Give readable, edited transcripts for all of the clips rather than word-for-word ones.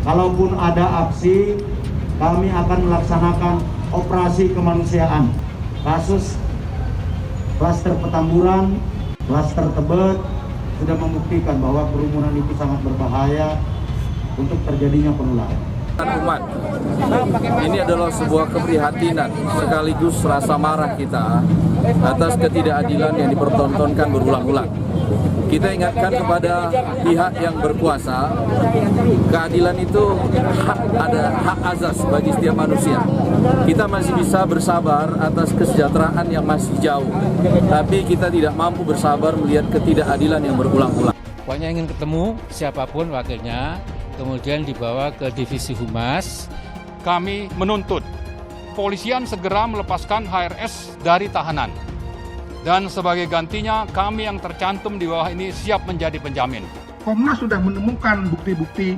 Kalaupun ada aksi, kami akan melaksanakan operasi kemanusiaan. Kasus klaster Petamburan, klaster Tebet sudah membuktikan bahwa kerumunan itu sangat berbahaya untuk terjadinya penularan. Umat, ini adalah sebuah keprihatinan sekaligus rasa marah kita atas ketidakadilan yang dipertontonkan berulang-ulang. Kita ingatkan kepada pihak yang berkuasa, keadilan itu hak asas bagi setiap manusia. Kita masih bisa bersabar atas kesejahteraan yang masih jauh, tapi kita tidak mampu bersabar melihat ketidakadilan yang berulang-ulang. Pokoknya ingin ketemu siapapun wakilnya, kemudian dibawa ke divisi humas. Kami menuntut polisian segera melepaskan HRS dari tahanan. Dan sebagai gantinya, kami yang tercantum di bawah ini siap menjadi penjamin. Komnas sudah menemukan bukti-bukti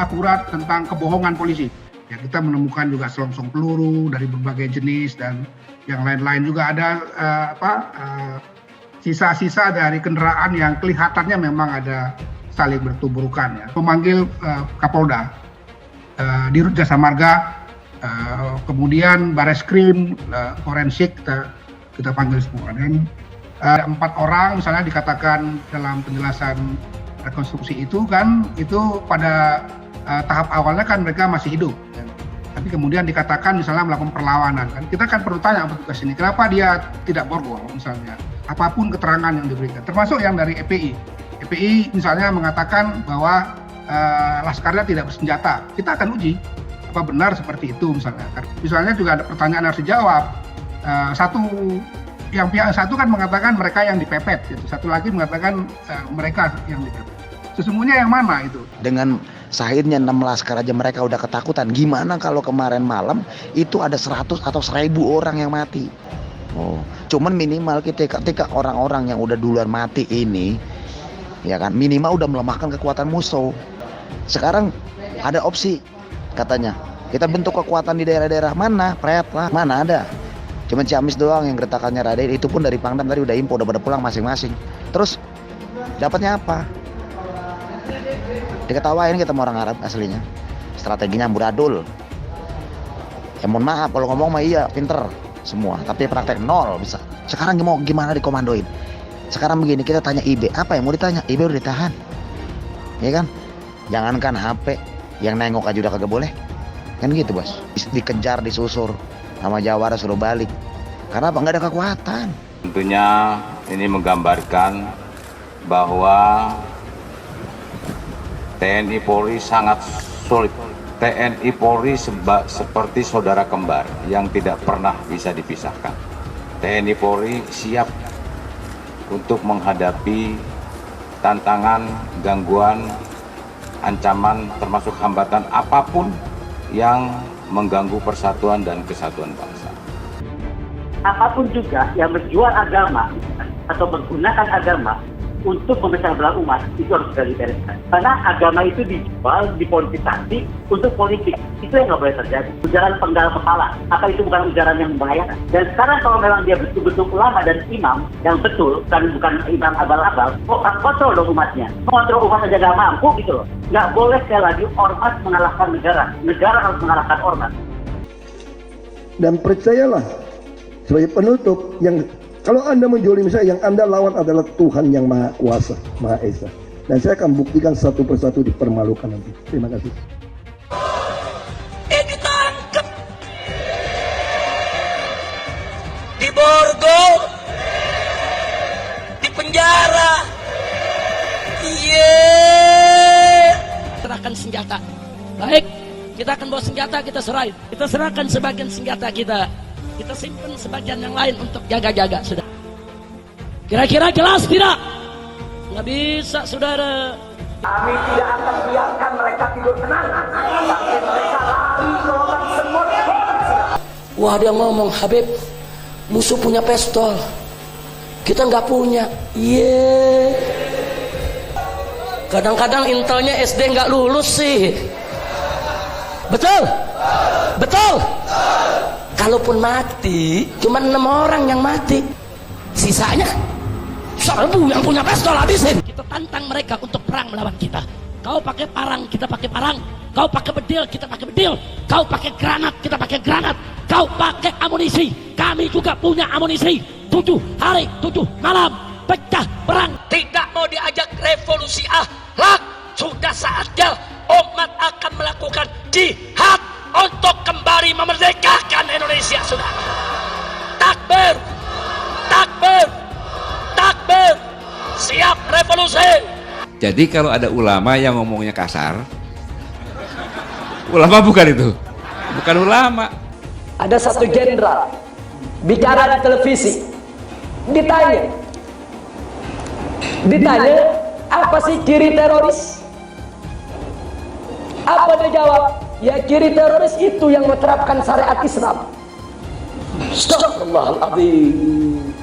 akurat tentang kebohongan polisi. Ya, kita menemukan juga selongsong peluru dari berbagai jenis dan yang lain-lain juga ada sisa-sisa dari kendaraan yang kelihatannya memang ada saling bertuburkan. Ya. Memanggil Kapolda, Dirut Jasa Marga, kemudian Bareskrim, forensik kita panggil semua. Dan 4 orang misalnya dikatakan dalam penjelasan rekonstruksi itu kan, itu pada tahap awalnya kan mereka masih hidup. Ya. Tapi kemudian dikatakan misalnya melakukan perlawanan. Kan. Kita kan perlu tanya petugas ini, kenapa dia tidak borgol misalnya. Apapun keterangan yang diberikan, termasuk yang dari EPI. EPI misalnya mengatakan bahwa laskarnya tidak bersenjata. Kita akan uji apa benar seperti itu misalnya. Misalnya juga ada pertanyaan yang harus dijawab. Pihak satu kan mengatakan mereka yang dipepet, gitu. Satu lagi mengatakan mereka yang dipepet. Sesungguhnya yang mana itu? Dengan sahirnya 6 laskar aja mereka udah ketakutan. Gimana kalau kemarin malam itu ada 100 atau 1000 orang yang mati? Oh, cuman minimal ketika orang-orang yang udah duluan mati ini, ya kan, minimal udah melemahkan kekuatan musuh. Sekarang ada opsi katanya kita bentuk kekuatan di daerah-daerah mana, Pret lah, mana ada. Cuman Ciamis doang yang gertakannya rada, itu pun dari Pangdam tadi udah info, udah pada pulang masing-masing. Terus dapatnya apa? Diketawain kita sama orang Arab aslinya. Strateginya amburadul. Ya mohon maaf kalau ngomong mah iya pinter semua, tapi praktek nol bisa. Sekarang mau gimana dikomandoin? Sekarang begini, kita tanya IB, apa yang mau ditanya? IB udah ditahan, ya kan? Jangankan HP, yang nengok aja udah kagak boleh, kan gitu bos. Dikejar, disusur, sama Jawara suruh balik. Karena apa? Nggak ada kekuatan. Tentunya ini menggambarkan bahwa TNI Polri sangat solid. TNI Polri seperti saudara kembar yang tidak pernah bisa dipisahkan. TNI Polri siap untuk menghadapi tantangan, gangguan, ancaman, termasuk hambatan apapun yang mengganggu persatuan dan kesatuan bangsa. Apapun juga yang berjual agama atau menggunakan agama untuk memecah belah umat, itu harus segera dibereskan. Karena agama itu dijual, dipolitisasi untuk politik. Itu yang nggak boleh terjadi. Ujaran penggal kepala, apa itu bukan ujaran yang membahayakan? Dan sekarang kalau memang dia betul-betul ulama dan imam yang betul, bukan imam abal-abal, kontrol dong umatnya. Mengontrol umat saja nggak mampu gitu loh. Nggak boleh sekali lagi ormas mengalahkan negara. Negara harus mengalahkan ormas. Dan percayalah, sebagai penutup, yang kalau Anda menjolimi saya, yang Anda lawan adalah Tuhan yang Maha Kuasa, Maha Esa. Dan saya akan buktikan satu persatu dipermalukan nanti. Terima kasih. Ditangkap, diborgol, di penjara. Serahkan senjata. Baik, kita akan bawa senjata, kita serahin. Kita serahkan sebagian senjata kita. Kita simpan sebagian yang lain untuk jaga-jaga, sudah. Kira-kira jelas tidak? Nggak bisa, saudara. Kami tidak akan biarkan mereka tidur tenang. Tapi mereka lari gelombang semut. Wah, dia ngomong, Habib, musuh punya pistol, kita nggak punya. Kadang-kadang intelnya SD nggak lulus sih. Betul? Betul? Kalaupun mati, cuma 6 orang yang mati. Sisanya 1000 yang punya pistol habisin. Kita tantang mereka untuk perang melawan kita. Kau pakai parang, kita pakai parang. Kau pakai bedil, kita pakai bedil. Kau pakai granat, kita pakai granat. Kau pakai amunisi, kami juga punya amunisi. 7 hari, 7 malam, pecah perang. Tidak mau diajak revolusi akhlak. Sudah saatnya umat akan melakukan jihad untuk kembali memerdekakan Indonesia, saudara. Takbir, takbir, takbir. Siap revolusi. Jadi kalau ada ulama yang ngomongnya kasar, ulama bukan itu, bukan ulama. Ada satu jenderal bicara di televisi, ditanya apa sih ciri teroris? Apa dia jawab? Ya, ciri teroris itu yang menerapkan syariat Islam. Astagfirullahaladzim.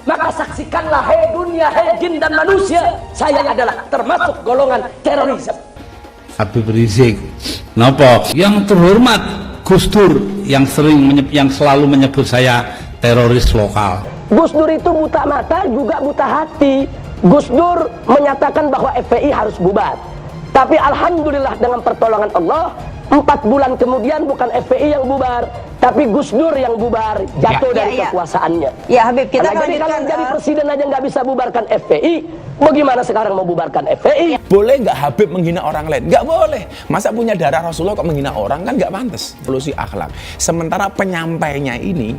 Maka saksikanlah, hei dunia, hei jin dan manusia, saya adalah termasuk golongan terorisme. Habib Rizik, nopo yang terhormat Gus Dur yang selalu menyebut saya teroris lokal. Gus Dur itu buta mata juga buta hati. Gus Dur menyatakan bahwa FPI harus bubar. Tapi alhamdulillah dengan pertolongan Allah, 4 bulan kemudian bukan FPI yang bubar, tapi Gus Dur yang bubar, jatuh dari kekuasaannya. Ya Habib, kita jadi kalau jadi presiden aja nggak bisa bubarkan FPI, bagaimana sekarang mau bubarkan FPI? Boleh nggak Habib menghina orang lain? Nggak boleh. Masa punya darah Rasulullah kok menghina orang, kan nggak pantas. Evolusi akhlak. Sementara penyampainya ini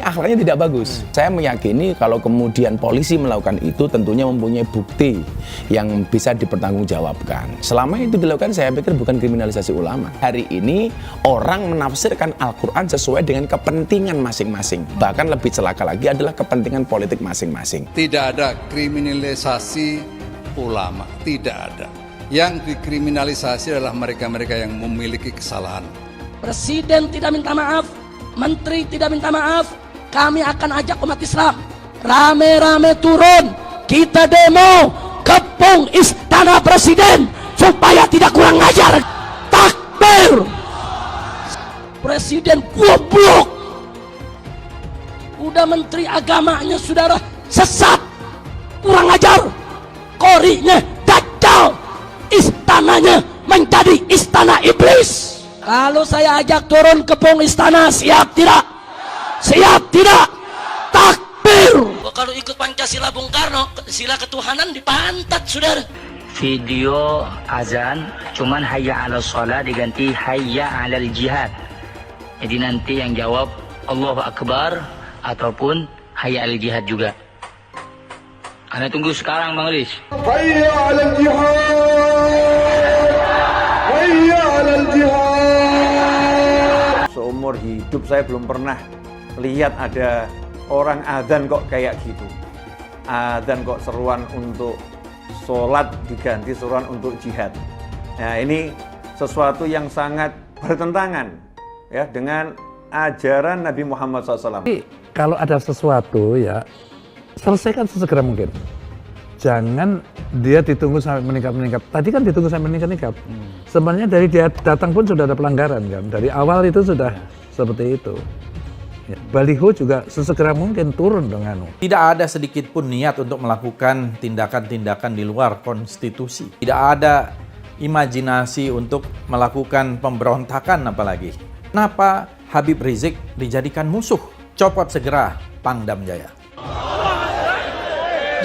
akhlaknya tidak bagus. Saya meyakini kalau kemudian polisi melakukan itu tentunya mempunyai bukti yang bisa dipertanggungjawabkan. Selama itu dilakukan, saya pikir bukan kriminalisasi ulama. Hari ini orang menafsirkan Al-Quran sesuai dengan kepentingan masing-masing. Bahkan lebih celaka lagi adalah kepentingan politik masing-masing. Tidak ada kriminalisasi ulama, tidak ada. Yang dikriminalisasi adalah mereka-mereka yang memiliki kesalahan. Presiden tidak minta maaf, menteri tidak minta maaf, kami akan ajak umat Islam rame-rame turun, kita demo kepung istana presiden supaya tidak kurang ajar. Takbir. Presiden goblok, udah menteri agamanya saudara sesat, kurang ajar, korinya dajjal, istananya menjadi istana iblis. Kalau saya ajak turun kepung istana, siap tidak? Siap tidak? Takbir. Kalau ikut Pancasila Bung Karno, sila ketuhanan dipantat saudara. Video azan cuman hayya 'alal shalah diganti hayya 'alal jihad. Jadi nanti yang jawab Allahu Akbar ataupun hayya 'alal jihad juga. Anda tunggu sekarang Bang Riz. Hayya 'alal jihad. Hayya 'alal jihad. Seumur hidup saya belum pernah lihat ada orang adzan kok kayak gitu. Adzan kok seruan untuk sholat diganti seruan untuk jihad. Nah, ini sesuatu yang sangat bertentangan ya dengan ajaran Nabi Muhammad SAW. Kalau ada sesuatu ya selesaikan sesegera mungkin. Jangan dia ditunggu sampai meningkat. Tadi kan ditunggu sampai meningkat. Sebenarnya dari dia datang pun sudah ada pelanggaran kan. Dari awal itu sudah seperti itu. Ya, baliho juga sesegera mungkin turun dengan. Tidak ada sedikit pun niat untuk melakukan tindakan-tindakan di luar konstitusi. Tidak ada imajinasi untuk melakukan pemberontakan apalagi. Kenapa Habib Rizik dijadikan musuh? Copot segera Pangdam Jaya.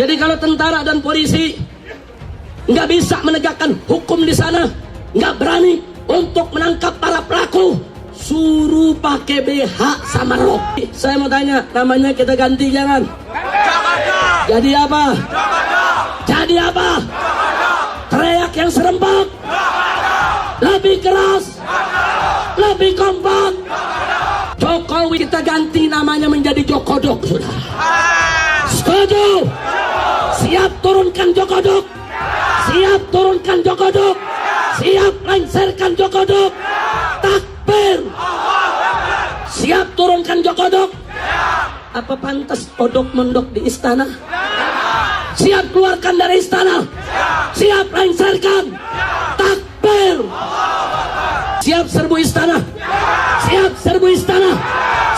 Jadi kalau tentara dan polisi nggak bisa menegakkan hukum di sana, nggak berani untuk menangkap para pelaku, suruh pakai BH sama rok. Saya mau tanya, namanya kita ganti jangan? Jadi apa? Jadi apa? Teriak yang serempak, lebih keras, lebih kompak. Jokowi kita ganti namanya menjadi Jokodok, sudah. Setuju? Siap turunkan Jokodok. Siap turunkan Jokodok. Siap lengserkan Jokodok. Takbir. Siap turunkan Jokodok. Apa pantas odok mendok di istana? Siap keluarkan dari istana. Siap lengserkan. Takbir. Siap serbu istana. Siap serbu istana.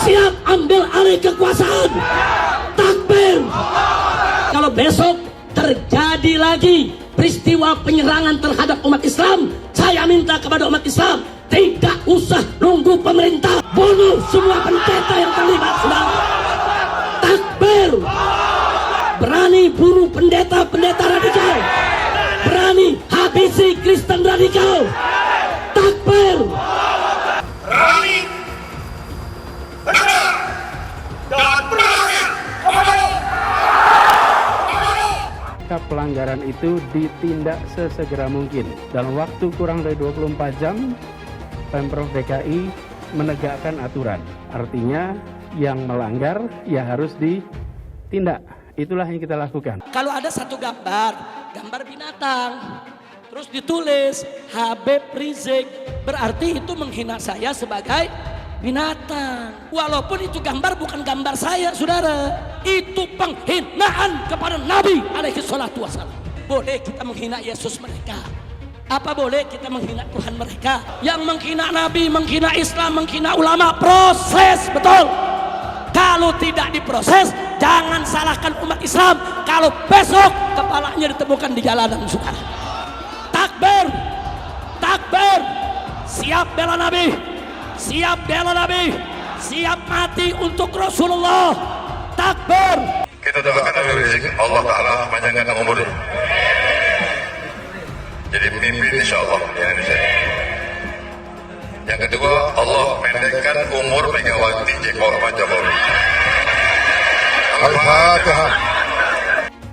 Siap ambil alih kekuasaan. Takbir. Kalau besok terjadi lagi peristiwa Apa penyerangan terhadap umat Islam, saya minta kepada umat Islam tidak usah nunggu pemerintah, bunuh semua pendeta yang terlibat, saudara. Takbir. Berani bunuh pendeta radikal, berani habisi Kristen radikal. Takbir. Berani, benar, dan berani. Pelanggaran itu ditindak sesegera mungkin. Dalam waktu kurang dari 24 jam, Pemprov DKI menegakkan aturan. Artinya yang melanggar ya harus ditindak. Itulah yang kita lakukan. Kalau ada satu gambar binatang, terus ditulis Habib Rizik, berarti itu menghina saya sebagai binatang. Walaupun itu gambar bukan gambar saya, saudara. Itu penghinaan kepada Nabi alaihi salatu wassalam. Boleh kita menghina Yesus mereka. Apa boleh kita menghina Tuhan mereka? Yang menghina Nabi, menghina Islam, menghina ulama, proses, betul. Kalau tidak diproses, jangan salahkan umat Islam kalau besok kepalanya ditemukan di jalanan, saudara. Takbir, takbir, siap bela Nabi, siap bela Nabi, siap mati untuk Rasulullah. Takbir. Kita doakan Allah Ta'ala panjangkan umur, jadi pemimpin insyaAllah di Indonesia. Yang kedua, Allah pendekkan umur Megawati Pak Jokowi. Al-Fatihah.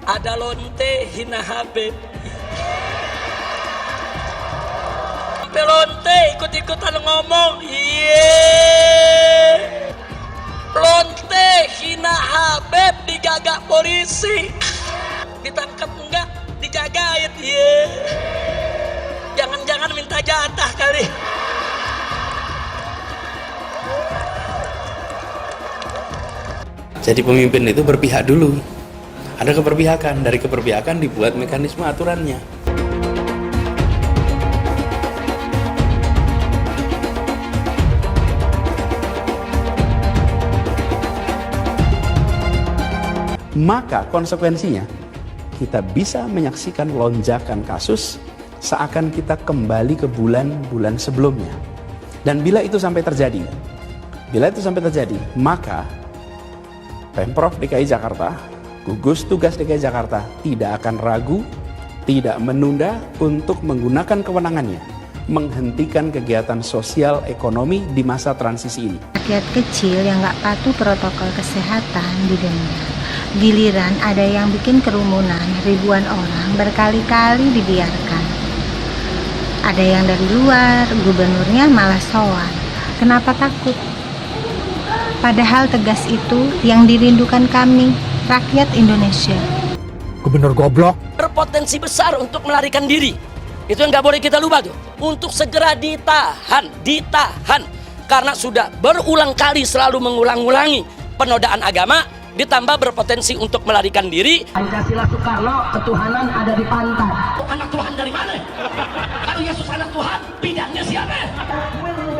Ada lonte hina Habib. Sampai lonte ikut-ikutan ngomong. Lonte hina Habib digagak polisi. Ditangkap enggak? Dijagain. Jangan-jangan minta jatah kali. Jadi pemimpin itu berpihak dulu. Ada keberpihakan, dari keberpihakan dibuat mekanisme aturannya. Maka konsekuensinya kita bisa menyaksikan lonjakan kasus seakan kita kembali ke bulan-bulan sebelumnya. Dan bila itu sampai terjadi, maka Pemprov DKI Jakarta, gugus tugas DKI Jakarta tidak akan ragu, tidak menunda untuk menggunakan kewenangannya, menghentikan kegiatan sosial ekonomi di masa transisi ini. Rakyat kecil yang nggak patuh protokol kesehatan didenda. Giliran ada yang bikin kerumunan, ribuan orang berkali-kali dibiarkan. Ada yang dari luar, gubernurnya malah sowan. Kenapa takut? Padahal tegas itu yang dirindukan kami, rakyat Indonesia. Gubernur goblok. Berpotensi besar untuk melarikan diri. Itu yang nggak boleh kita lupa tuh. Untuk segera ditahan. Karena sudah berulang kali selalu mengulang-ulangi penodaan agama, ditambah berpotensi untuk melarikan diri. Pancasila Soekarno, ketuhanan ada di pantat. Anak Tuhan dari mana? Kalau Yesus anak Tuhan, bidangnya siapa?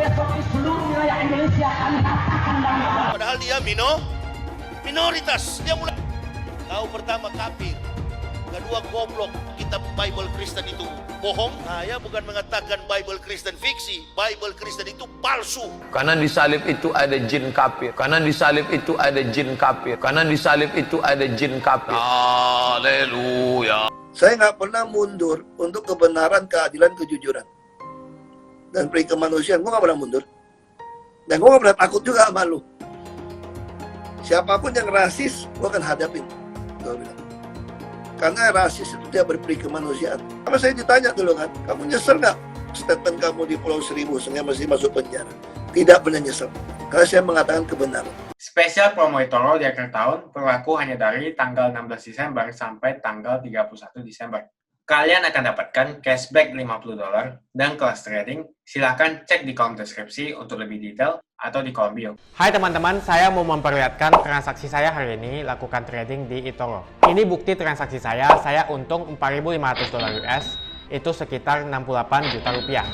Besok di seluruh wilayah Indonesia kami katakan bahwa padahal dia minoritas. Dia mulai tahu pertama kafir, kedua goblok. Kitab Bible Kristen itu bohong. Saya bukan mengatakan Bible Kristen fiksi, Bible Kristen itu palsu. Karena di salib itu ada jin kafir. Karena di salib itu ada jin kafir. Karena di salib itu ada jin kafir. Haleluya. Saya nggak pernah mundur untuk kebenaran, keadilan, kejujuran, dan peri kemanusiaan. Gue nggak pernah mundur. Dan gue nggak pernah takut juga sama lu. Siapapun yang rasis, gue akan hadapin. Gue bilang. Karena rasis itu dia berperi kemanusiaan. Karena saya ditanya dulu kan, kamu nyesel nggak statement kamu di Pulau Seribu sehingga mesti masuk penjara? Tidak pernah nyesel. Karena saya mengatakan kebenaran. Spesial promo eToro di akhir tahun berlaku hanya dari tanggal 16 Desember sampai tanggal 31 Desember. Kalian akan dapatkan cashback $50 dan kelas trading. Silahkan cek di kolom deskripsi untuk lebih detail atau di kolom bio. Hai teman-teman, saya mau memperlihatkan transaksi saya hari ini lakukan trading di eToro. Ini bukti transaksi saya untung $4.500 US, itu sekitar 68 juta rupiah.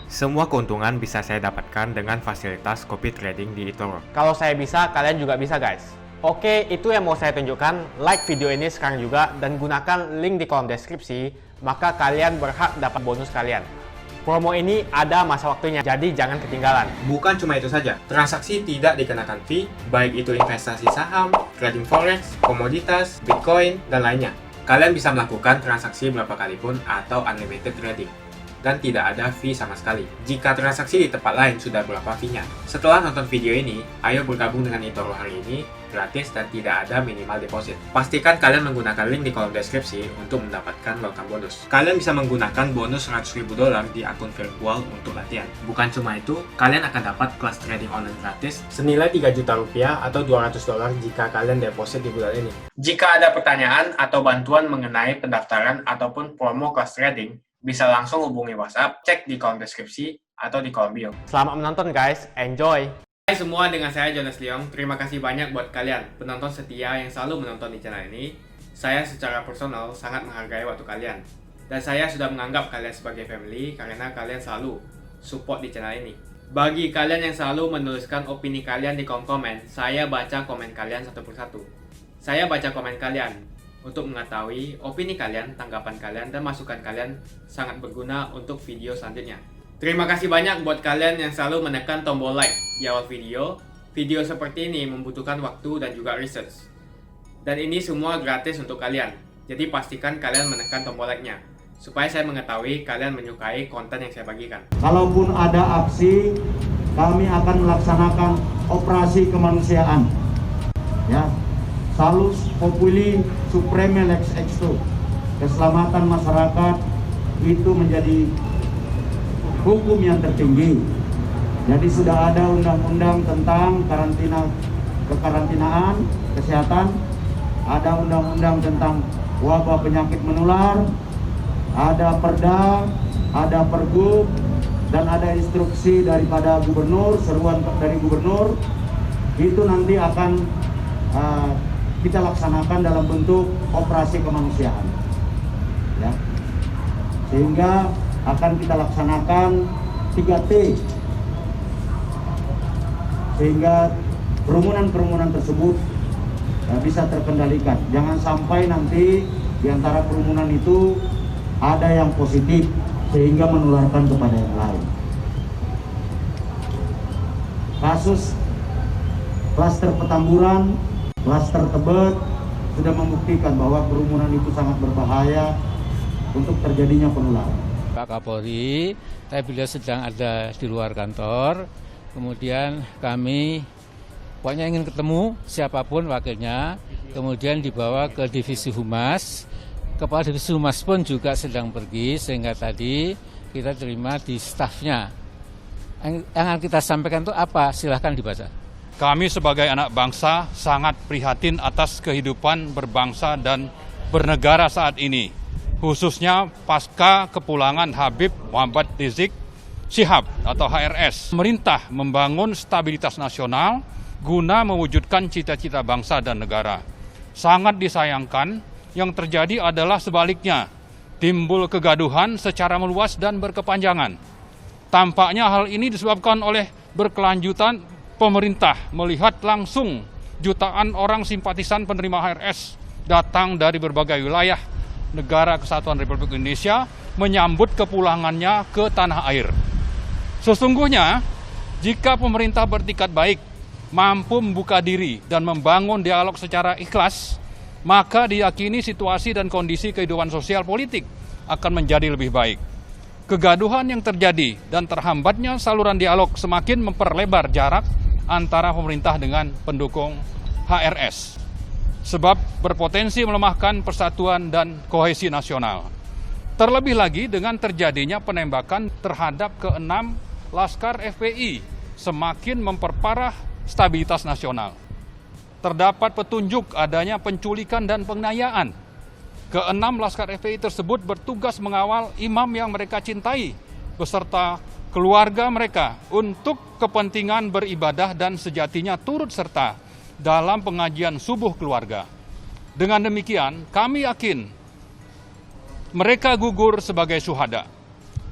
Semua keuntungan bisa saya dapatkan dengan fasilitas copy trading di eToro. Kalau saya bisa, kalian juga bisa guys. Oke, itu yang mau saya tunjukkan. Like video ini sekarang juga dan gunakan link di kolom deskripsi maka kalian berhak dapat bonus kalian. Promo ini ada masa waktunya, jadi jangan ketinggalan. Bukan cuma itu saja, transaksi tidak dikenakan fee, baik itu investasi saham, trading forex, komoditas, bitcoin, dan lainnya. Kalian bisa melakukan transaksi berapa kali pun atau unlimited trading. Dan tidak ada fee sama sekali. Jika transaksi di tempat lain sudah berapa fee-nya. Setelah nonton video ini, ayo bergabung dengan eToro hari ini, gratis dan tidak ada minimal deposit. Pastikan kalian menggunakan link di kolom deskripsi untuk mendapatkan welcome bonus. Kalian bisa menggunakan bonus $100.000 di akun virtual untuk latihan. Bukan cuma itu, kalian akan dapat kelas trading online gratis senilai $3 juta atau $200 jika kalian deposit di bulan ini. Jika ada pertanyaan atau bantuan mengenai pendaftaran ataupun promo kelas trading, bisa langsung hubungi WhatsApp, cek di kolom deskripsi atau di kolom bio. Selamat menonton guys, enjoy! Hai semua, dengan saya Jonas Leong. Terima kasih banyak buat kalian, penonton setia yang selalu menonton di channel ini. Saya secara personal sangat menghargai waktu kalian. Dan saya sudah menganggap kalian sebagai family karena kalian selalu support di channel ini. Bagi kalian yang selalu menuliskan opini kalian di kolom komen, saya baca komen kalian satu persatu. Saya baca komen kalian untuk mengetahui opini kalian, tanggapan kalian, dan masukan kalian sangat berguna untuk video selanjutnya. Terima kasih banyak buat kalian yang selalu menekan tombol like di awal video. Video seperti ini membutuhkan waktu dan juga research. Dan ini semua gratis untuk kalian. Jadi pastikan kalian menekan tombol like-nya, supaya saya mengetahui kalian menyukai konten yang saya bagikan. Kalaupun ada aksi, kami akan melaksanakan operasi kemanusiaan. Ya. Salus Populi Supreme Lex Exto. Keselamatan masyarakat itu menjadi hukum yang tertinggi. Jadi sudah ada undang-undang tentang kekarantinaan, kesehatan, ada undang-undang tentang wabah penyakit menular, ada Perda, ada Pergub, dan ada instruksi daripada gubernur, seruan dari gubernur. Itu nanti akan kita laksanakan dalam bentuk operasi kemanusiaan, ya. Sehingga akan kita laksanakan 3T, sehingga kerumunan-kerumunan tersebut bisa terkendalikan. Jangan sampai nanti di antara kerumunan itu ada yang positif sehingga menularkan kepada yang lain. Kasus klaster Petamburan, klaster Tebet sudah membuktikan bahwa kerumunan itu sangat berbahaya untuk terjadinya penularan. Pak Kapolri, beliau sedang ada di luar kantor, kemudian kami pokoknya ingin ketemu siapapun wakilnya, kemudian dibawa ke Divisi Humas. Kepala Divisi Humas pun juga sedang pergi, sehingga tadi kita terima di stafnya. Yang akan kita sampaikan itu apa? Silahkan dibaca. Kami sebagai anak bangsa sangat prihatin atas kehidupan berbangsa dan bernegara saat ini, khususnya pasca kepulangan Habib Muhammad Rizik Syihab atau HRS. Pemerintah membangun stabilitas nasional guna mewujudkan cita-cita bangsa dan negara. Sangat disayangkan yang terjadi adalah sebaliknya, timbul kegaduhan secara meluas dan berkepanjangan. Tampaknya hal ini disebabkan oleh berkelanjutan pemerintah melihat langsung jutaan orang simpatisan penerima HRS datang dari berbagai wilayah negara Kesatuan Republik Indonesia menyambut kepulangannya ke tanah air. Sesungguhnya, jika pemerintah bertikad baik, mampu membuka diri dan membangun dialog secara ikhlas, maka diyakini situasi dan kondisi kehidupan sosial politik akan menjadi lebih baik. Kegaduhan yang terjadi dan terhambatnya saluran dialog semakin memperlebar jarak antara pemerintah dengan pendukung HRS, sebab berpotensi melemahkan persatuan dan kohesi nasional. Terlebih lagi dengan terjadinya penembakan terhadap ke-6 Laskar FPI semakin memperparah stabilitas nasional. Terdapat petunjuk adanya penculikan dan penganiayaan. Ke-6 Laskar FPI tersebut bertugas mengawal imam yang mereka cintai beserta keluarga mereka untuk kepentingan beribadah dan sejatinya turut serta dalam pengajian subuh keluarga. Dengan demikian, kami yakin mereka gugur sebagai syuhada.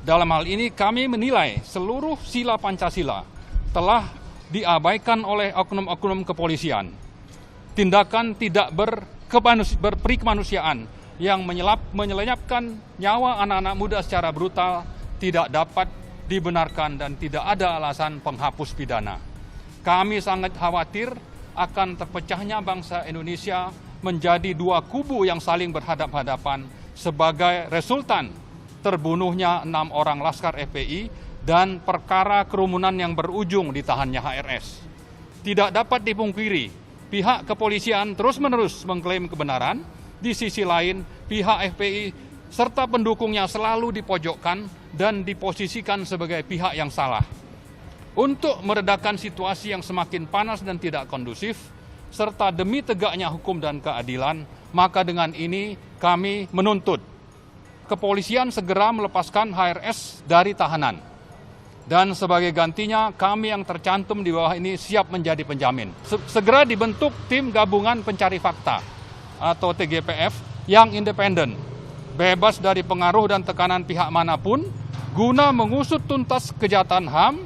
Dalam hal ini kami menilai seluruh sila Pancasila telah diabaikan oleh oknum-oknum kepolisian. Tindakan tidak berperi kemanusiaan yang menyelenyapkan nyawa anak-anak muda secara brutal tidak dapat dibenarkan dan tidak ada alasan penghapus pidana. Kami sangat khawatir akan terpecahnya bangsa Indonesia menjadi dua kubu yang saling berhadap-hadapan sebagai resultan terbunuhnya 6 orang Laskar FPI dan perkara kerumunan yang berujung ditahannya HRS. Tidak dapat dipungkiri, pihak kepolisian terus-menerus mengklaim kebenaran. Di sisi lain, pihak FPI serta pendukungnya selalu dipojokkan dan diposisikan sebagai pihak yang salah. Untuk meredakan situasi yang semakin panas dan tidak kondusif, serta demi tegaknya hukum dan keadilan, maka dengan ini kami menuntut kepolisian segera melepaskan HRS dari tahanan. Dan sebagai gantinya, kami yang tercantum di bawah ini siap menjadi penjamin. Segera dibentuk tim gabungan pencari fakta atau TGPF yang independen, bebas dari pengaruh dan tekanan pihak manapun, guna mengusut tuntas kejahatan HAM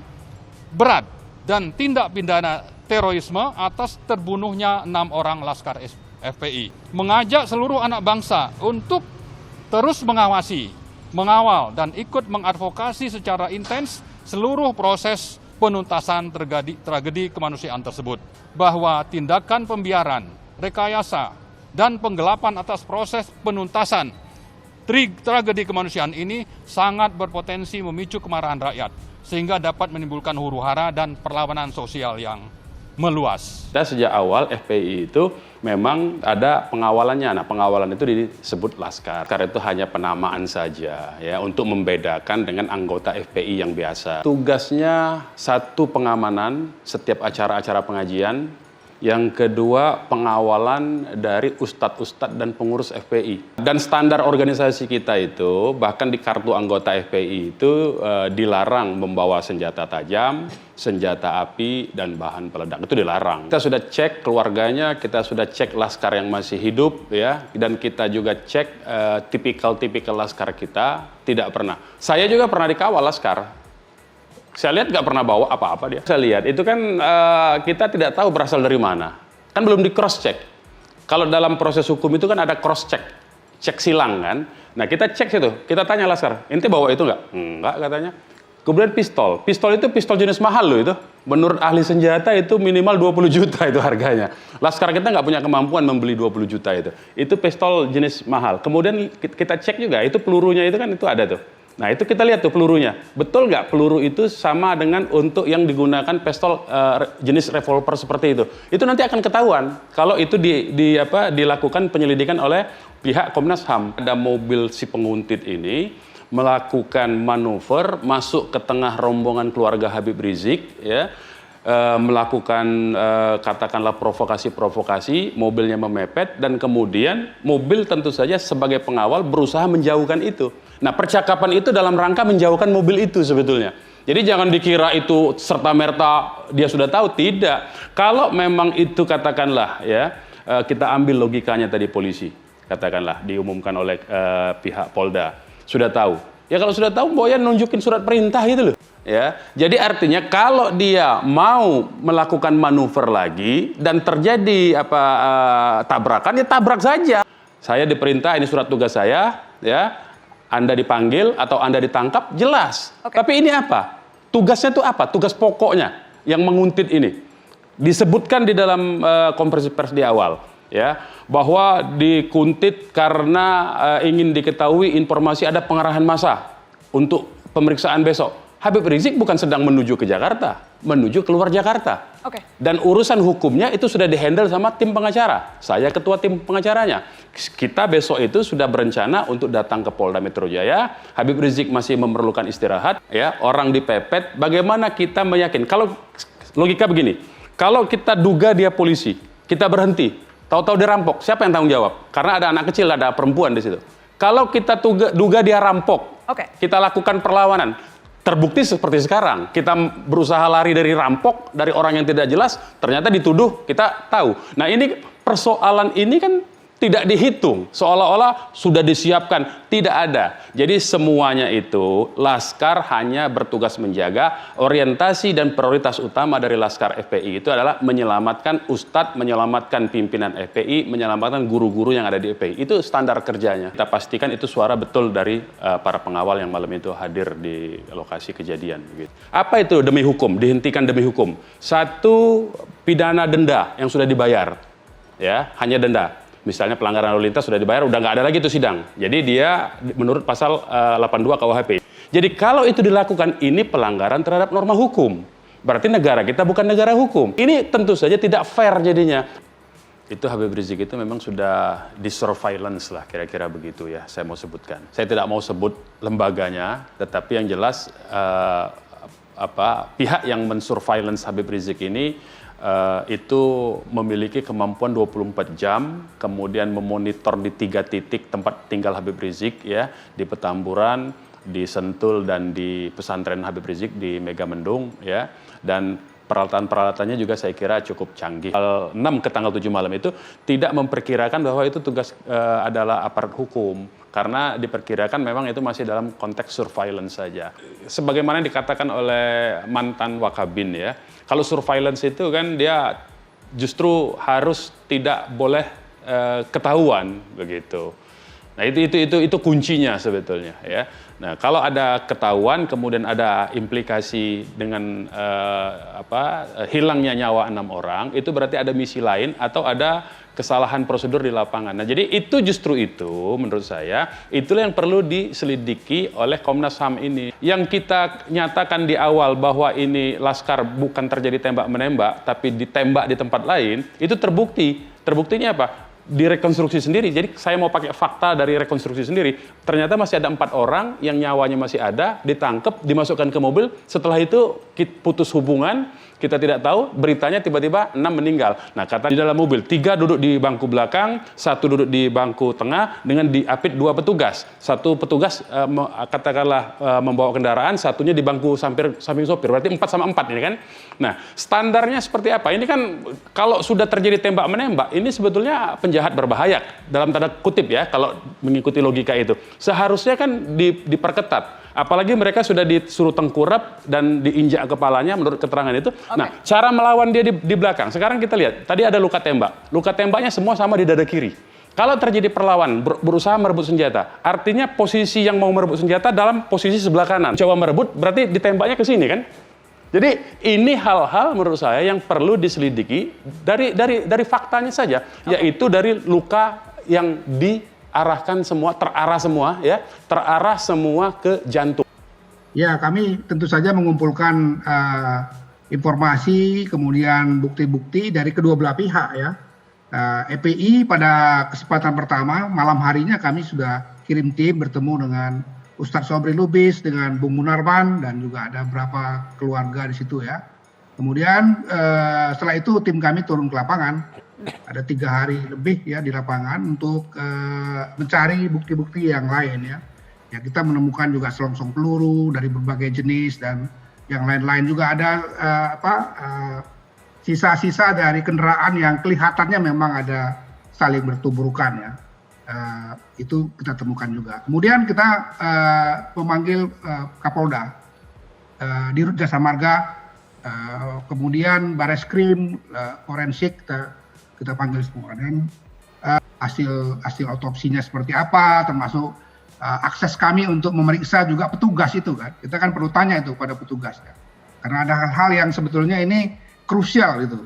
berat dan tindak pidana terorisme atas terbunuhnya 6 orang Laskar FPI. Mengajak seluruh anak bangsa untuk terus mengawasi, mengawal, dan ikut mengadvokasi secara intens seluruh proses penuntasan tragedi kemanusiaan tersebut. Bahwa tindakan pembiaran, rekayasa, dan penggelapan atas proses penuntasan tragedi kemanusiaan ini sangat berpotensi memicu kemarahan rakyat, sehingga dapat menimbulkan huru-hara dan perlawanan sosial yang meluas. Kita sejak awal FPI itu memang ada pengawalannya. Nah, pengawalan itu disebut Laskar. Laskar itu hanya penamaan saja ya untuk membedakan dengan anggota FPI yang biasa. Tugasnya satu pengamanan setiap acara-acara pengajian. Yang kedua, pengawalan dari ustadz-ustadz dan pengurus FPI. Dan standar organisasi kita itu, bahkan di kartu anggota FPI itu dilarang membawa senjata tajam, senjata api, dan bahan peledak. Itu dilarang. Kita sudah cek keluarganya, kita sudah cek Laskar yang masih hidup, ya, dan kita juga cek tipikal-tipikal Laskar kita, tidak pernah. Saya juga pernah dikawal Laskar. Saya lihat nggak pernah bawa apa-apa dia. Saya lihat itu kan kita tidak tahu berasal dari mana. Kan belum di cross check. Kalau dalam proses hukum itu kan ada cross check, cek silang kan. Nah kita cek situ, kita tanya Laskar, ente bawa itu nggak? Enggak katanya. Kemudian pistol itu pistol jenis mahal loh itu. Menurut ahli senjata itu minimal 20 juta itu harganya. Laskar kita nggak punya kemampuan membeli 20 juta itu. Itu pistol jenis mahal. Kemudian kita cek juga, itu pelurunya itu kan itu ada tuh. Nah itu kita lihat tuh pelurunya, betul nggak peluru itu sama dengan untuk yang digunakan pistol jenis revolver seperti itu? Itu nanti akan ketahuan kalau itu dilakukan penyelidikan oleh pihak Komnas HAM. Ada mobil si penguntit ini melakukan manuver masuk ke tengah rombongan keluarga Habib Rizik, ya, melakukan katakanlah provokasi-provokasi, mobilnya memepet dan kemudian mobil tentu saja sebagai pengawal berusaha menjauhkan itu. Nah, percakapan itu dalam rangka menjauhkan mobil itu sebetulnya. Jadi jangan dikira itu serta-merta dia sudah tahu, tidak. Kalau memang itu katakanlah ya, kita ambil logikanya tadi polisi, katakanlah diumumkan oleh pihak Polda, sudah tahu. Ya kalau sudah tahu, Boyan nunjukin surat perintah gitu loh. Ya, jadi artinya kalau dia mau melakukan manuver lagi dan terjadi tabrakan, ya tabrak saja. Saya diperintah, ini surat tugas saya, ya. Anda dipanggil atau Anda ditangkap, jelas. Tapi ini apa? Tugasnya itu apa? Tugas pokoknya yang menguntit ini. Disebutkan di dalam konferensi pers di awal, ya, bahwa dikuntit karena ingin diketahui informasi ada pengerahan massa untuk pemeriksaan besok. Habib Rizik bukan sedang menuju ke Jakarta, menuju keluar Jakarta. Dan urusan hukumnya itu sudah dihandle sama tim pengacara. Saya ketua tim pengacaranya. Kita besok itu sudah berencana untuk datang ke Polda Metro Jaya. Habib Rizik masih memerlukan istirahat, ya, orang dipepet. Bagaimana kita meyakin? Kalau logika begini, kalau kita duga dia polisi, kita berhenti, tahu-tahu dia rampok, siapa yang tanggung jawab? Karena ada anak kecil, ada perempuan di situ. Kalau kita duga dia rampok, kita lakukan perlawanan. Terbukti seperti sekarang, kita berusaha lari dari rampok, dari orang yang tidak jelas, ternyata dituduh, kita tahu. Nah ini persoalan ini kan tidak dihitung, seolah-olah sudah disiapkan, tidak ada. Jadi semuanya itu Laskar hanya bertugas menjaga. Orientasi dan prioritas utama dari Laskar FPI itu adalah menyelamatkan ustadz, menyelamatkan pimpinan FPI, menyelamatkan guru-guru yang ada di FPI. Itu standar kerjanya. Kita pastikan itu suara betul dari para pengawal yang malam itu hadir di lokasi kejadian. Apa itu demi hukum? Dihentikan demi hukum. Satu, pidana denda yang sudah dibayar, ya, hanya denda. Misalnya pelanggaran lalu lintas sudah dibayar, udah nggak ada lagi itu sidang. Jadi dia menurut pasal 82 KUHP. Jadi kalau itu dilakukan, ini pelanggaran terhadap norma hukum. Berarti negara kita bukan negara hukum. Ini tentu saja tidak fair jadinya. Itu Habib Rizik itu memang sudah di surveillance lah, kira-kira begitu ya saya mau sebutkan. Saya tidak mau sebut lembaganya, tetapi yang jelas pihak yang mensurveillance Habib Rizik ini itu memiliki kemampuan 24 jam, kemudian memonitor di 3 titik tempat tinggal Habib Rizik, ya, di Petamburan, di Sentul, dan di pesantren Habib Rizik di Megamendung, ya, dan peralatan-peralatannya juga saya kira cukup canggih. Tanggal 6 ke tanggal 7 malam itu tidak memperkirakan bahwa itu tugas adalah aparat hukum, karena diperkirakan memang itu masih dalam konteks surveillance saja. Sebagaimana dikatakan oleh mantan Wakabin, ya, kalau surveillance itu kan dia justru harus tidak boleh ketahuan begitu. Nah itu kuncinya sebetulnya, ya. Nah kalau ada ketahuan kemudian ada implikasi dengan hilangnya nyawa 6 orang, itu berarti ada misi lain atau ada kesalahan prosedur di lapangan. Nah jadi itu menurut saya itulah yang perlu diselidiki oleh Komnas HAM ini. Yang kita nyatakan di awal bahwa ini Laskar bukan terjadi tembak-menembak tapi ditembak di tempat lain, itu terbukti. Terbuktinya apa? Direkonstruksi sendiri. Jadi saya mau pakai fakta dari rekonstruksi sendiri. Ternyata masih ada 4 orang yang nyawanya masih ada, ditangkap, dimasukkan ke mobil. Setelah itu putus hubungan, kita tidak tahu, beritanya tiba-tiba 6 meninggal. Nah kata di dalam mobil, 3 duduk di bangku belakang, 1 duduk di bangku tengah, dengan diapit 2 petugas. 1 petugas katakanlah membawa kendaraan, 1-nya di bangku samping sopir. Berarti 4 sama 4 ini kan. Nah standarnya seperti apa? Ini kan kalau sudah terjadi tembak-menembak, ini sebetulnya penjahat berbahaya dalam tanda kutip, ya, kalau mengikuti logika itu. Seharusnya kan diperketat. Apalagi mereka sudah disuruh tengkurap dan diinjak kepalanya menurut keterangan itu. Okay. Nah, cara melawan dia di belakang. Sekarang kita lihat, tadi ada luka tembak. Luka tembaknya semua sama di dada kiri. Kalau terjadi perlawanan, berusaha merebut senjata, artinya posisi yang mau merebut senjata dalam posisi sebelah kanan. Coba merebut, berarti ditembaknya ke sini kan? Jadi ini hal-hal menurut saya yang perlu diselidiki dari faktanya saja, yaitu dari luka yang terarah semua ke jantung. Ya, kami tentu saja mengumpulkan informasi, kemudian bukti-bukti dari kedua belah pihak, ya. EPI pada kesempatan pertama, malam harinya kami sudah kirim tim bertemu dengan Ustadz Sobri Lubis, dengan Bung Munarman, dan juga ada beberapa keluarga di situ, ya. Kemudian setelah itu tim kami turun ke lapangan. Ada 3 hari lebih, ya, di lapangan untuk mencari bukti-bukti yang lain, ya. Ya, kita menemukan juga selongsong peluru dari berbagai jenis dan yang lain-lain, juga ada sisa-sisa dari kendaraan yang kelihatannya memang ada saling bertuburkan, ya. Itu kita temukan juga. Kemudian kita memanggil Kapolda, Dirut Jasa Marga, kemudian Bareskrim, forensik kita panggil semua, dan hasil otopsinya seperti apa, termasuk akses kami untuk memeriksa juga petugas itu kan. Kita kan perlu tanya itu pada petugas, ya. Karena ada hal-hal yang sebetulnya ini krusial gitu.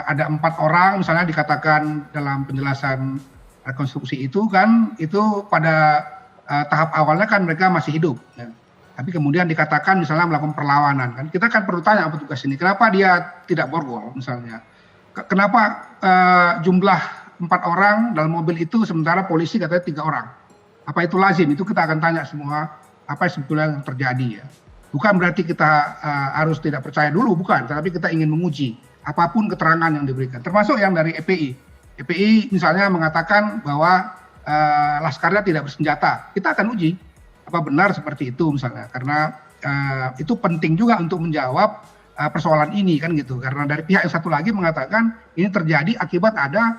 Ada 4 orang misalnya dikatakan dalam penjelasan rekonstruksi itu kan, itu pada tahap awalnya kan mereka masih hidup, ya. Tapi kemudian dikatakan misalnya melakukan perlawanan kan. Kita kan perlu tanya petugas ini, kenapa dia tidak borgol misalnya. Kenapa jumlah 4 orang dalam mobil itu sementara polisi katanya 3 orang? Apa itu lazim? Itu kita akan tanya semua apa sebetulnya yang terjadi, ya. Bukan berarti kita harus tidak percaya dulu, bukan. Tapi kita ingin menguji apapun keterangan yang diberikan. Termasuk yang dari EPI. EPI misalnya mengatakan bahwa Laskarnya tidak bersenjata. Kita akan uji apa benar seperti itu misalnya. Karena itu penting juga untuk menjawab persoalan ini kan gitu, karena dari pihak yang satu lagi mengatakan ini terjadi akibat ada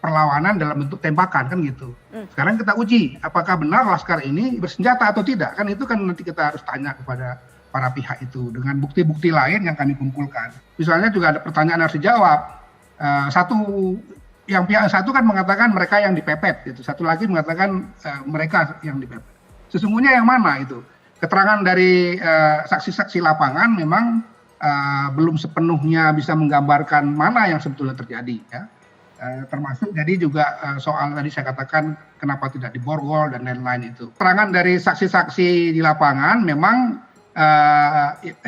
perlawanan dalam bentuk tembakan kan gitu. Sekarang kita uji apakah benar Laskar ini bersenjata atau tidak, kan itu kan nanti kita harus tanya kepada para pihak itu dengan bukti-bukti lain yang kami kumpulkan. Misalnya juga ada pertanyaan harus dijawab. Pihak satu kan mengatakan mereka yang dipepet, gitu. Satu lagi mengatakan mereka yang dipepet. Sesungguhnya yang mana itu? Keterangan dari saksi-saksi lapangan memang belum sepenuhnya bisa menggambarkan mana yang sebetulnya terjadi, ya. Termasuk jadi juga soal tadi saya katakan kenapa tidak diborgol dan lain-lain itu. Keterangan dari saksi-saksi di lapangan memang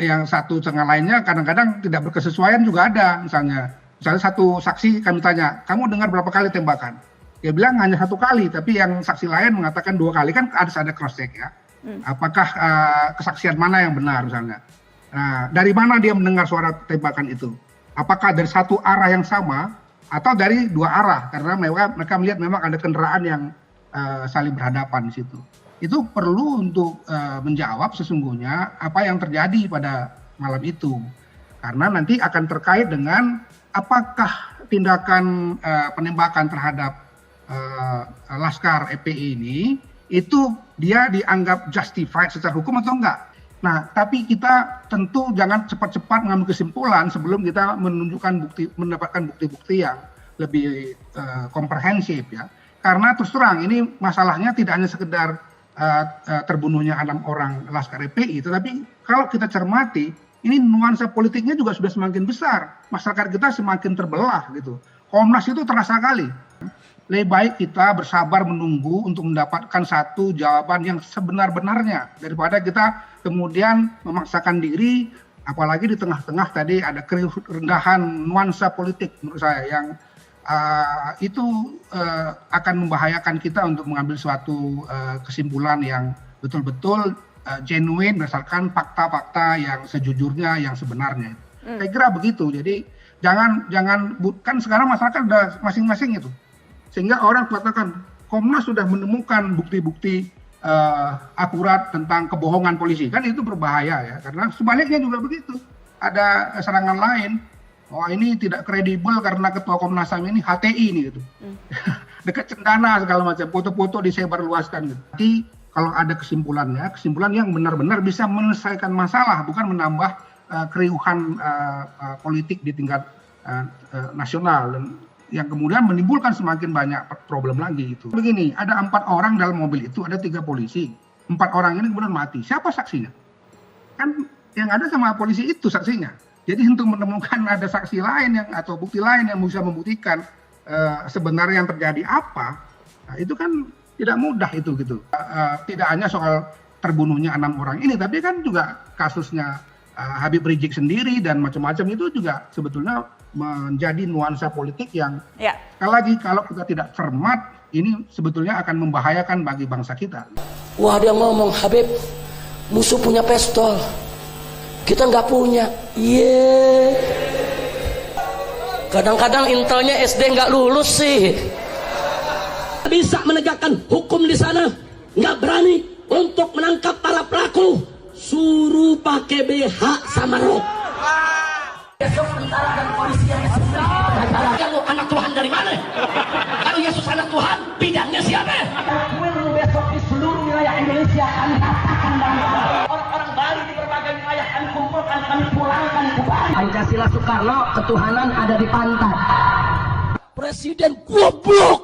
yang satu dengan lainnya kadang-kadang tidak berkesesuaian juga ada. Misalnya satu saksi kami tanya, kamu dengar berapa kali tembakan? Dia bilang hanya 1 kali, tapi yang saksi lain mengatakan 2 kali, kan harus ada cross check, ya. Apakah kesaksian mana yang benar misalnya? Nah, dari mana dia mendengar suara tembakan itu? Apakah dari satu arah yang sama atau dari 2 arah? Karena mereka melihat memang ada kendaraan yang saling berhadapan di situ. Itu perlu untuk menjawab sesungguhnya apa yang terjadi pada malam itu. Karena nanti akan terkait dengan apakah tindakan penembakan terhadap Laskar FPI ini itu dia dianggap justified secara hukum atau enggak. Nah, tapi kita tentu jangan cepat-cepat mengambil kesimpulan sebelum kita mendapatkan bukti-bukti yang lebih komprehensif, ya. Karena terus terang ini masalahnya tidak hanya sekedar terbunuhnya 6 orang Laskar FPI, tetapi kalau kita cermati ini nuansa politiknya juga sudah semakin besar. Masyarakat kita semakin terbelah gitu. Komnas itu terasa kali. Lebih baik kita bersabar menunggu untuk mendapatkan satu jawaban yang sebenar-benarnya daripada kita kemudian memaksakan diri, apalagi di tengah-tengah tadi ada kerendahan nuansa politik menurut saya yang itu akan membahayakan kita untuk mengambil suatu kesimpulan yang betul-betul genuine berdasarkan fakta-fakta yang sejujurnya, yang sebenarnya. Saya kira begitu. Jadi jangan kan sekarang masyarakat udah masing-masing itu. Sehingga orang katakan Komnas sudah menemukan bukti-bukti akurat tentang kebohongan polisi, kan itu berbahaya, ya, karena sebaliknya juga begitu. Ada serangan lain, ini tidak kredibel karena ketua Komnas HAM ini HTI ini gitu. Dekat Cendana segala macam, foto-foto disebarluaskan gitu. Nanti kalau ada kesimpulan yang benar-benar bisa menyelesaikan masalah, bukan menambah keriuhan politik di tingkat nasional dan yang kemudian menimbulkan semakin banyak problem lagi itu. Begini, ada 4 orang dalam mobil itu, ada 3 polisi. 4 orang ini kemudian mati. Siapa saksinya? Kan yang ada sama polisi itu saksinya. Jadi untuk menemukan ada saksi lain atau bukti lain yang bisa membuktikan sebenarnya yang terjadi apa, nah, itu kan tidak mudah itu gitu. Tidak hanya soal terbunuhnya 6 orang ini, tapi kan juga kasusnya Habib Rizik sendiri dan macam-macam itu juga sebetulnya menjadi nuansa politik yang sekali lagi kalau kita tidak cermat ini sebetulnya akan membahayakan bagi bangsa kita. Wah, dia ngomong, Habib, musuh punya pistol, kita nggak punya. Kadang-kadang intelnya SD nggak lulus sih. Bisa menegakkan hukum di sana, nggak berani untuk menangkap para pelaku, suruh pakai BH sama rok. Besok tentara dan polisi yang kalau anak Tuhan dari mana? Kalau Yesus anak Tuhan, bidangnya siapa? Besok di seluruh wilayah Indonesia kami katakan bahwa orang-orang Bali di berbagai wilayah kami kumpulkan, kami pulangkan ke Bali. Pancasila Soekarno, ketuhanan ada di pantat. Presiden goblok.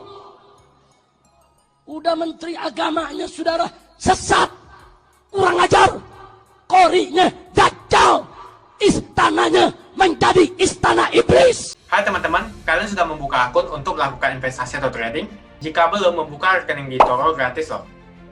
Udah menteri agamanya saudara sesat, kurang ajar, korinya dajjal, istananya menjadi istana iblis. Hai teman-teman, kalian sudah membuka akun untuk melakukan investasi atau trading? Jika belum, membuka rekening di eToro gratis loh.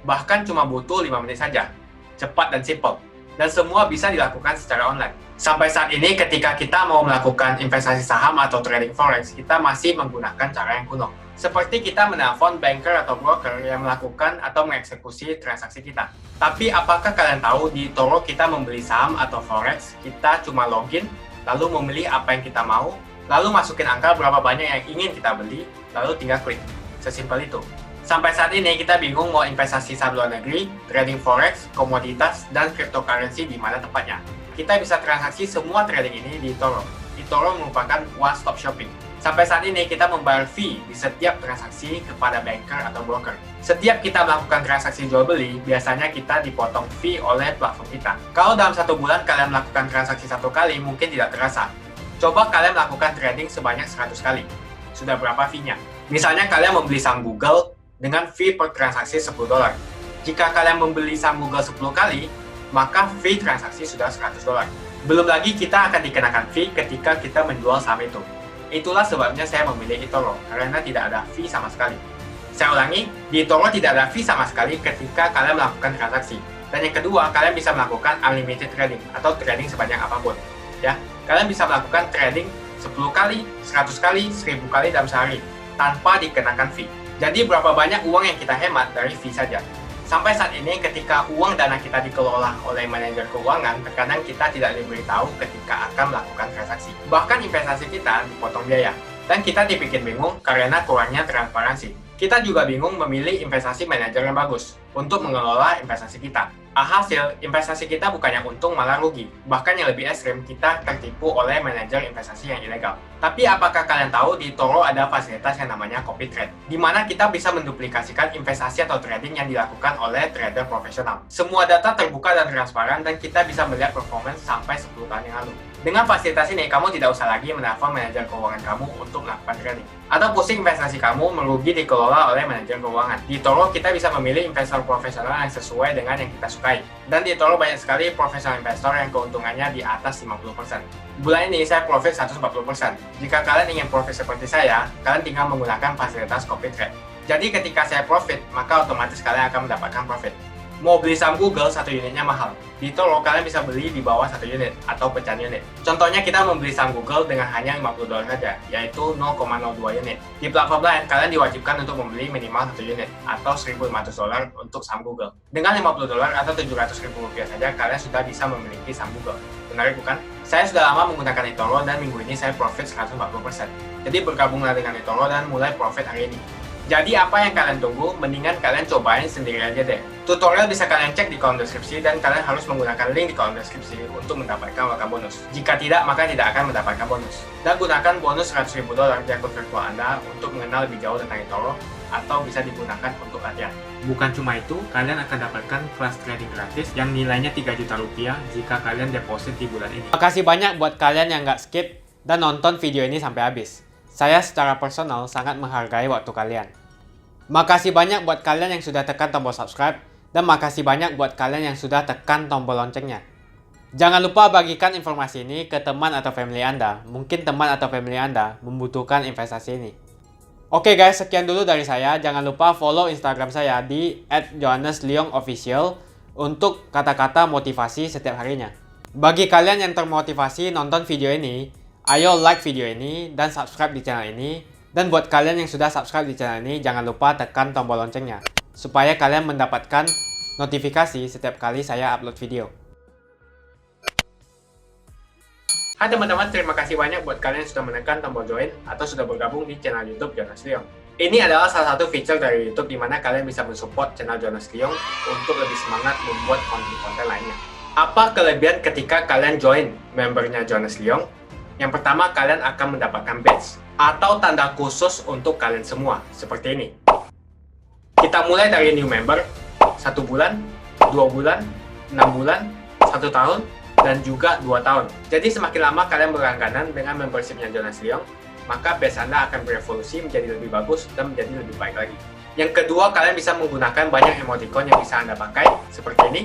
Bahkan cuma butuh 5 menit saja. Cepat dan simple. Dan semua bisa dilakukan secara online. Sampai saat ini ketika kita mau melakukan investasi saham atau trading forex, kita masih menggunakan cara yang kuno. Seperti kita menelpon banker atau broker yang melakukan atau mengeksekusi transaksi kita. Tapi apakah kalian tahu di eToro kita membeli saham atau forex, kita cuma login, lalu memilih apa yang kita mau, lalu masukin angka berapa banyak yang ingin kita beli, lalu tinggal klik. Sesimpel itu. Sampai saat ini kita bingung mau investasi saham luar negeri, trading forex, komoditas, dan cryptocurrency di mana tempatnya. Kita bisa transaksi semua trading ini di eToro. eToro merupakan one-stop shopping. Sampai saat ini kita membayar fee di setiap transaksi kepada banker atau broker. Setiap kita melakukan transaksi jual beli, biasanya kita dipotong fee oleh platform kita. Kalau dalam 1 bulan kalian melakukan transaksi 1 kali, mungkin tidak terasa. Coba kalian melakukan trading sebanyak 100 kali. Sudah berapa fee-nya? Misalnya kalian membeli saham Google dengan fee per transaksi $10. Jika kalian membeli saham Google 10 kali, maka fee transaksi sudah $100. Belum lagi kita akan dikenakan fee ketika kita menjual saham itu. Itulah sebabnya saya memilih eToro, karena tidak ada fee sama sekali. Saya ulangi, di eToro tidak ada fee sama sekali ketika kalian melakukan transaksi. Dan yang kedua, kalian bisa melakukan unlimited trading atau trading sebanyak apapun. Ya, kalian bisa melakukan trading 10 kali, 100 kali, 1000 kali dalam sehari tanpa dikenakan fee. Jadi berapa banyak uang yang kita hemat dari fee saja. Sampai saat ini ketika uang dana kita dikelola oleh manajer keuangan, terkadang kita tidak diberitahu ketika akan melakukan transaksi. Bahkan investasi kita dipotong biaya. Dan kita dibikin bingung karena kurangnya transparansi. Kita juga bingung memilih investasi manajer yang bagus untuk mengelola investasi kita. Alhasil, investasi kita bukannya untung malah rugi. Bahkan yang lebih ekstrim, kita tertipu oleh manajer investasi yang ilegal. Tapi apakah kalian tahu di eToro ada fasilitas yang namanya copy trade, di mana kita bisa menduplikasikan investasi atau trading yang dilakukan oleh trader profesional. Semua data terbuka dan transparan dan kita bisa melihat performance sampai 10 tahun yang lalu. Dengan fasilitas ini, kamu tidak usah lagi menelpon manajer keuangan kamu untuk melakukan trading. Atau pusing investasi kamu merugi dikelola oleh manajer keuangan. Di eToro kita bisa memilih investor profesional yang sesuai dengan yang kita sukai. Dan di eToro banyak sekali profesional investor yang keuntungannya di atas 50%. Bulan ini saya profit 140%. Jika kalian ingin profit seperti saya, kalian tinggal menggunakan fasilitas copy trade. Jadi ketika saya profit, maka otomatis kalian akan mendapatkan profit. Mau beli saham Google, 1 unitnya mahal. Di eToro kalian bisa beli di bawah 1 unit atau pecahan unit. Contohnya kita membeli saham Google dengan hanya $50 saja, yaitu 0,02 unit. Di platform lain, kalian diwajibkan untuk membeli minimal 1 unit atau $1.500 untuk saham Google. Dengan $50 atau Rp700.000 saja, kalian sudah bisa memiliki saham Google. Menarik bukan? Saya sudah lama menggunakan eToro dan minggu ini saya profit 140%. Jadi bergabunglah dengan eToro dan mulai profit hari ini. Jadi apa yang kalian tunggu, mendingan kalian cobain sendiri aja deh. Tutorial bisa kalian cek di kolom deskripsi dan kalian harus menggunakan link di kolom deskripsi untuk mendapatkan welcome bonus. Jika tidak, maka tidak akan mendapatkan bonus. Dan gunakan bonus $100.000 di akun virtual Anda untuk mengenal lebih jauh tentang eToro atau bisa digunakan untuk latihan. Bukan cuma itu, kalian akan dapatkan kelas trading gratis yang nilainya Rp3 juta jika kalian deposit di bulan ini. Makasih banyak buat kalian yang nggak skip dan nonton video ini sampai habis. Saya secara personal sangat menghargai waktu kalian. Makasih banyak buat kalian yang sudah tekan tombol subscribe, dan makasih banyak buat kalian yang sudah tekan tombol loncengnya. Jangan lupa bagikan informasi ini ke teman atau family Anda. Mungkin teman atau family Anda membutuhkan investasi ini. Oke guys, sekian dulu dari saya. Jangan lupa follow Instagram saya di @johannesleongofficial untuk kata-kata motivasi setiap harinya. Bagi kalian yang termotivasi nonton video ini, ayo like video ini dan subscribe di channel ini. Dan buat kalian yang sudah subscribe di channel ini, jangan lupa tekan tombol loncengnya supaya kalian mendapatkan notifikasi setiap kali saya upload video. Hai teman-teman, terima kasih banyak buat kalian yang sudah menekan tombol join atau sudah bergabung di channel YouTube Jonas Leong. Ini adalah salah satu feature dari YouTube di mana kalian bisa mensupport channel Jonas Leong untuk lebih semangat membuat konten-konten lainnya. Apa kelebihan ketika kalian join membernya Jonas Leong? Yang pertama, kalian akan mendapatkan badge atau tanda khusus untuk kalian semua, seperti ini. Kita mulai dari new member, 1 bulan, 2 bulan, 6 bulan, 1 tahun, dan juga 2 tahun. Jadi semakin lama kalian berlangganan dengan membershipnya Jonas Leong, maka badge Anda akan berevolusi menjadi lebih bagus dan menjadi lebih baik lagi. Yang kedua, kalian bisa menggunakan banyak emoticon yang bisa Anda pakai, seperti ini.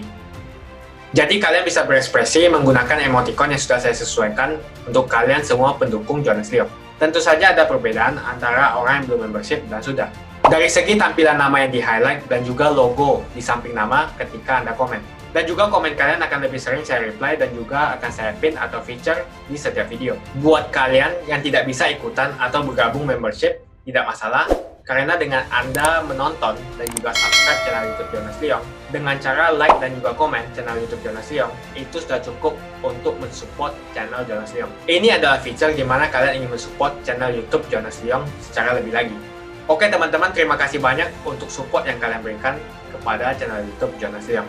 Jadi kalian bisa berekspresi menggunakan emoticon yang sudah saya sesuaikan untuk kalian semua pendukung Jonas Leong. Tentu saja ada perbedaan antara orang yang belum membership dan sudah. Dari segi tampilan nama yang di-highlight dan juga logo di samping nama ketika Anda komen. Dan juga komen kalian akan lebih sering saya reply dan juga akan saya pin atau feature di setiap video. Buat kalian yang tidak bisa ikutan atau bergabung membership, tidak masalah. Karena dengan Anda menonton dan juga subscribe channel YouTube Jonas Leong, dengan cara like dan juga komen channel YouTube Jonas Leong, itu sudah cukup untuk mensupport channel Jonas Leong. Ini adalah feature di mana kalian ingin mensupport channel YouTube Jonas Leong secara lebih lagi. Oke teman-teman, terima kasih banyak untuk support yang kalian berikan kepada channel YouTube Jonas Leong.